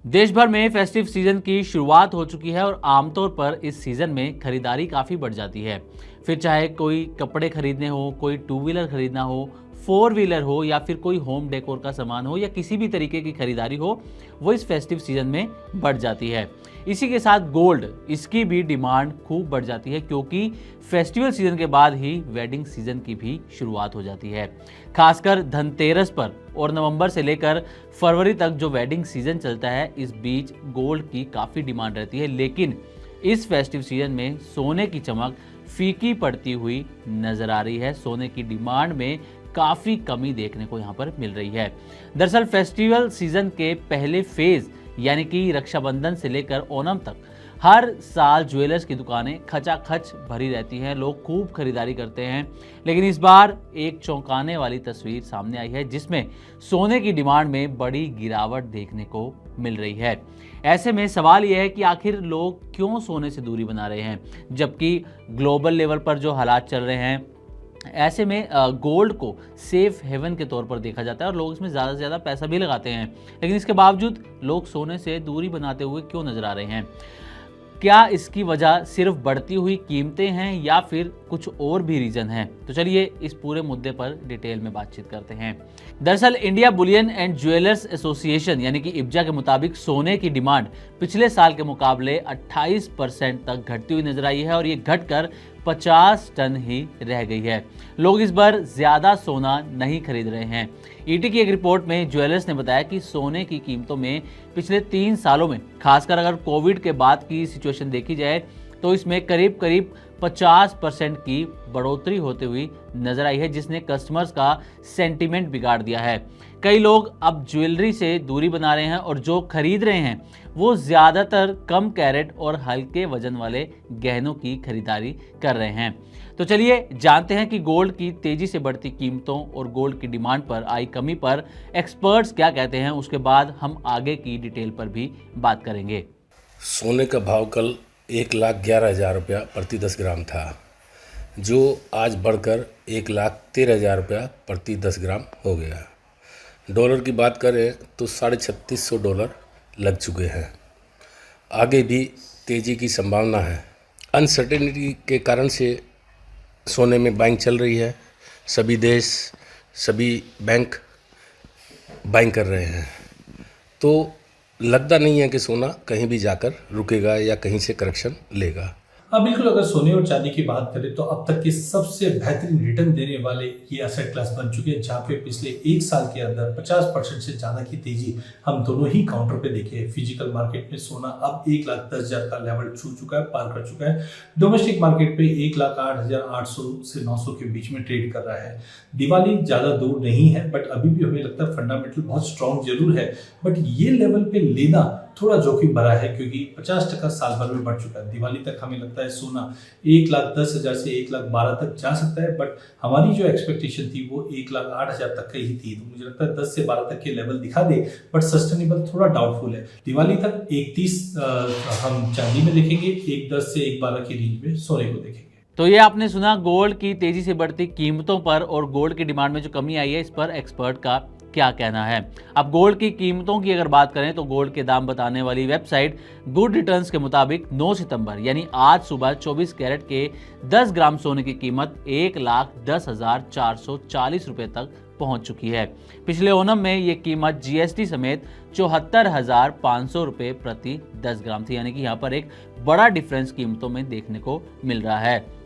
देश भर में फेस्टिव सीजन की शुरुआत हो चुकी है और आमतौर पर इस सीजन में खरीदारी काफ़ी बढ़ जाती है। फिर चाहे कोई कपड़े खरीदने हो, कोई टू व्हीलर खरीदना हो, फोर व्हीलर हो या फिर कोई होम डेकोर का सामान हो या किसी भी तरीके की खरीदारी हो, वो इस फेस्टिव सीजन में बढ़ जाती है। इसी के साथ गोल्ड, इसकी भी डिमांड खूब बढ़ जाती है क्योंकि फेस्टिवल सीजन के बाद ही वेडिंग सीजन की भी शुरुआत हो जाती है। खासकर धनतेरस पर और नवंबर से लेकर फरवरी तक जो वेडिंग सीजन चलता है, इस बीच गोल्ड की काफ़ी डिमांड रहती है। लेकिन इस फेस्टिव सीजन में सोने की चमक फीकी पड़ती हुई नजर आ रही है। सोने की डिमांड में काफ़ी कमी देखने को यहाँ पर मिल रही है। दरअसल फेस्टिवल सीजन के पहले फेज यानी कि रक्षाबंधन से लेकर ओणम तक हर साल ज्वेलर्स की दुकानें खचाखच भरी रहती हैं, लोग खूब खरीदारी करते हैं। लेकिन इस बार एक चौंकाने वाली तस्वीर सामने आई है जिसमें सोने की डिमांड में बड़ी गिरावट देखने को मिल रही है। ऐसे में सवाल यह है कि आखिर लोग क्यों सोने से दूरी बना रहे हैं, जबकि ग्लोबल लेवल पर जो हालात चल रहे हैं, ऐसे में गोल्ड को सेफ हेवन के तौर पर देखा जाता है और लोग इसमें ज़्यादा से ज़्यादा पैसा भी लगाते हैं। लेकिन इसके बावजूद लोग सोने से दूरी बनाते हुए क्यों नजर आ रहे हैं? क्या इसकी वजह सिर्फ बढ़ती हुई कीमतें हैं या फिर कुछ और भी रीजन है? तो चलिए इस पूरे मुद्दे पर डिटेल में बातचीत करते हैं। दरअसल India Boolean and jewellers association यानी कि इब्जा के मुताबिक सोने की डिमांड पिछले साल के मुकाबले 28% तक घटती हुई नजर आई है और ये घटकर 50 टन ही रह गई है। लोग इस बार ज्यादा सोना नहीं खरीद रहे हैं। ईटी की एक रिपोर्ट में ज्वेलर्स ने बताया कि सोने की कीमतों में पिछले 3 सालों में, खासकर अगर कोविड के बाद की सिचुएशन देखी जाए, तो इसमें करीब करीब 50% की बढ़ोतरी होते हुई नजर आई है, जिसने कस्टमर्स का सेंटीमेंट बिगाड़ दिया है। कई लोग अब ज्वेलरी से दूरी बना रहे हैं और जो खरीद रहे हैं वो ज़्यादातर कम कैरेट और हल्के वजन वाले गहनों की खरीदारी कर रहे हैं। तो चलिए जानते हैं कि गोल्ड की तेजी से बढ़ती कीमतों और गोल्ड की डिमांड पर आई कमी पर एक्सपर्ट्स क्या कहते हैं। उसके बाद हम आगे की डिटेल पर भी बात करेंगे। सोने का भाव कल 1,11,000 रुपया प्रति 10 ग्राम था, जो आज बढ़कर 1,13,000 रुपया प्रति 10 ग्राम हो गया। डॉलर की बात करें तो $3,600 लग चुके हैं। आगे भी तेज़ी की संभावना है। अनसर्टेनिटी के कारण से सोने में बाइंग चल रही है। सभी देश, सभी बैंक बाइंग कर रहे हैं, तो लगता नहीं है कि सोना कहीं भी जाकर रुकेगा या कहीं से करेक्शन लेगा। हाँ बिल्कुल, अगर सोने और चांदी की बात करें तो अब तक के सबसे बेहतरीन रिटर्न देने वाले ये एसेट क्लास बन चुके हैं, जहाँ पे पिछले 1 साल के अंदर 50% से ज़्यादा की तेजी हम दोनों ही काउंटर पे देखे हैं। फिजिकल मार्केट में सोना अब 1,10,000 का लेवल छू चुका है, पार कर चुका है। डोमेस्टिक मार्केट पे 1,08,800 से 900 के बीच में ट्रेड कर रहा है। दिवाली ज़्यादा दूर नहीं है, बट अभी भी हमें लगता है फंडामेंटल बहुत स्ट्रॉन्ग जरूर है, बट ये लेवल पे लेना थोड़ा जोखिम भरा है क्योंकि 50% साल भर में बढ़ चुका है। दिवाली तक हमें लगता है सोना 1,10,000 से 1,12,000 तक जा सकता है, बट हमारी जो एक्सपेक्टेशन थी वो 1,08,000 तक का ही थी। तो मुझे लगता है 10 से 12 तक के लेवल दिखा दे, बट सस्टेनेबल थोड़ा डाउटफुल है। दिवाली तक 1,30 हम चांदी में देखेंगे, 1,10 से 1,12 की रेंज में सोने को देखेंगे। तो ये आपने सुना गोल्ड की तेजी से बढ़ती कीमतों पर और गोल्ड की डिमांड में जो कमी आई है, इस पर एक्सपर्ट का क्या कहना है। अब गोल्ड की कीमतों की अगर बात करें तो गोल्ड के दाम बताने वाली वेबसाइट गुड रिटर्न्स के मुताबिक 9 सितंबर यानी आज सुबह 24 कैरेट के 10 ग्राम सोने की कीमत 1,10,440 रुपए तक पहुंच चुकी है। पिछले ओणम में ये कीमत जीएसटी समेत 74,500 रुपए प्रति 10 ग्राम थी, यानी कि यहाँ पर एक बड़ा डिफरेंस कीमतों में देखने को मिल रहा है।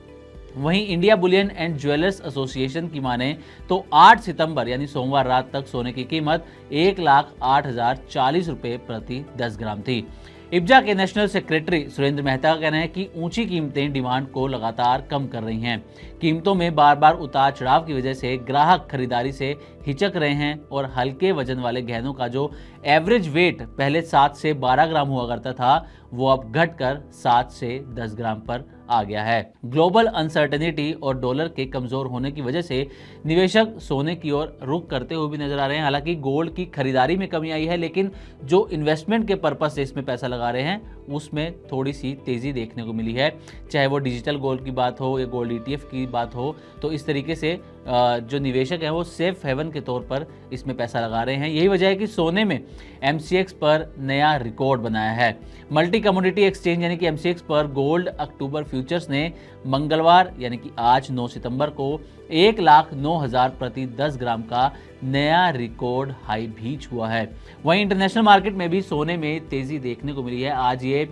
वहीं India Boolean and jewellers association की माने तो 8 सितंबर यानी सोमवार रात तक सोने की कीमत 1,08,040 रुपए प्रति 10 ग्राम थी। इब्जा के नेशनल सेक्रेटरी सुरेंद्र मेहता का कहना है कि ऊंची कीमतें डिमांड को लगातार कम कर रही हैं। कीमतों में बार बार उतार चढ़ाव की वजह से ग्राहक खरीदारी से हिचक रहे हैं और हल्के वजन वाले गहनों का जो एवरेज वेट पहले 7 से 12 ग्राम हुआ करता था, वो अब घटकर 7 से 10 ग्राम पर आ गया है। ग्लोबल अनसर्टेनिटी और डॉलर के कमजोर होने की वजह से निवेशक सोने की ओर रुख करते हुए भी नजर आ रहे हैं। हालांकि गोल्ड की खरीदारी में कमी आई है, लेकिन जो इन्वेस्टमेंट के पर्पज से इसमें पैसा लगा रहे हैं उसमें थोड़ी सी तेजी देखने को मिली है। चाहे वो डिजिटल गोल्ड की बात हो या गोल्ड ईटीएफ की बात हो, तो इस तरीके से जो निवेशक हैं वो सेफ हेवन के तौर पर इसमें पैसा लगा रहे हैं। यही वजह है कि सोने में MCX पर नया रिकॉर्ड बनाया है। मल्टी कमोडिटी एक्सचेंज यानी कि MCX पर गोल्ड अक्टूबर फ्यूचर्स ने मंगलवार यानी कि आज 9 सितंबर को 1,09,000 प्रति 10 ग्राम का नया रिकॉर्ड हाई भी छुआ है। वहीं इंटरनेशनल मार्केट में भी सोने में तेजी देखने को मिली है। आज ये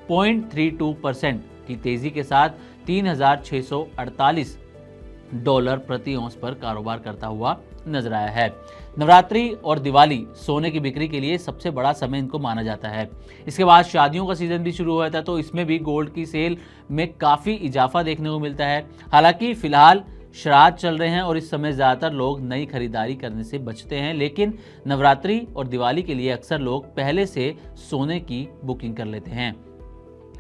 0.32% की तेजी के साथ $3,648 प्रति औंस पर कारोबार करता हुआ नजर आया है। नवरात्रि और दिवाली सोने की बिक्री के लिए सबसे बड़ा समय इनको माना जाता है। इसके बाद शादियों का सीजन भी शुरू हुआ था, तो इसमें भी गोल्ड की सेल में काफ़ी इजाफा देखने को मिलता है। हालांकि फिलहाल श्राद्ध चल रहे हैं और इस समय ज़्यादातर लोग नई खरीदारी करने से बचते हैं, लेकिन नवरात्रि और दिवाली के लिए अक्सर लोग पहले से सोने की बुकिंग कर लेते हैं।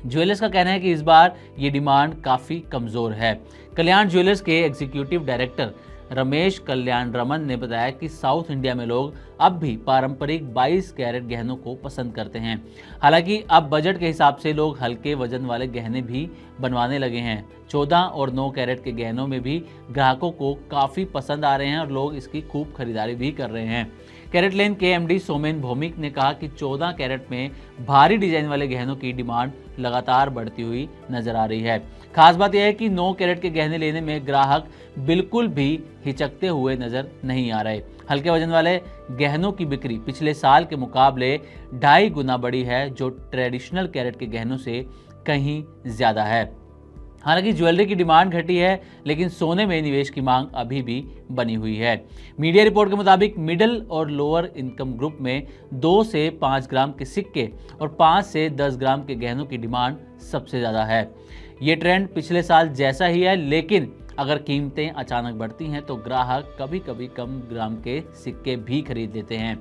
ज्वेलर्स का कहना है कि इस बार ये डिमांड काफ़ी कमज़ोर है। कल्याण ज्वेलर्स के एग्जीक्यूटिव डायरेक्टर रमेश कल्याण रमन ने बताया कि साउथ इंडिया में लोग अब भी पारंपरिक 22 कैरेट गहनों को पसंद करते हैं। हालांकि अब बजट के हिसाब से लोग हल्के वजन वाले गहने भी बनवाने लगे हैं। 14 और 9 कैरेट के गहनों में भी ग्राहकों को काफ़ी पसंद आ रहे हैं और लोग इसकी खूब खरीदारी भी कर रहे हैं। कैरेट लेन के MD सोमेन भौमिक ने कहा कि 14 कैरेट में भारी डिजाइन वाले गहनों की डिमांड लगातार बढ़ती हुई नजर आ रही है। खास बात यह है कि 9 कैरेट के गहने लेने में ग्राहक बिल्कुल भी हिचकते हुए नजर नहीं आ रहे। हल्के वजन वाले गहनों की बिक्री पिछले साल के मुकाबले 2.5 गुना बढ़ी है, जो ट्रेडिशनल कैरेट के गहनों से कहीं ज्यादा है। हालांकि ज्वेलरी की डिमांड घटी है, लेकिन सोने में निवेश की मांग अभी भी बनी हुई है। मीडिया रिपोर्ट के मुताबिक मिडिल और लोअर इनकम ग्रुप में 2 से 5 ग्राम के सिक्के और 5 से 10 ग्राम के गहनों की डिमांड सबसे ज़्यादा है। ये ट्रेंड पिछले साल जैसा ही है, लेकिन अगर कीमतें अचानक बढ़ती हैं तो ग्राहक कभी कभी कम ग्राम के सिक्के भी खरीद लेते हैं।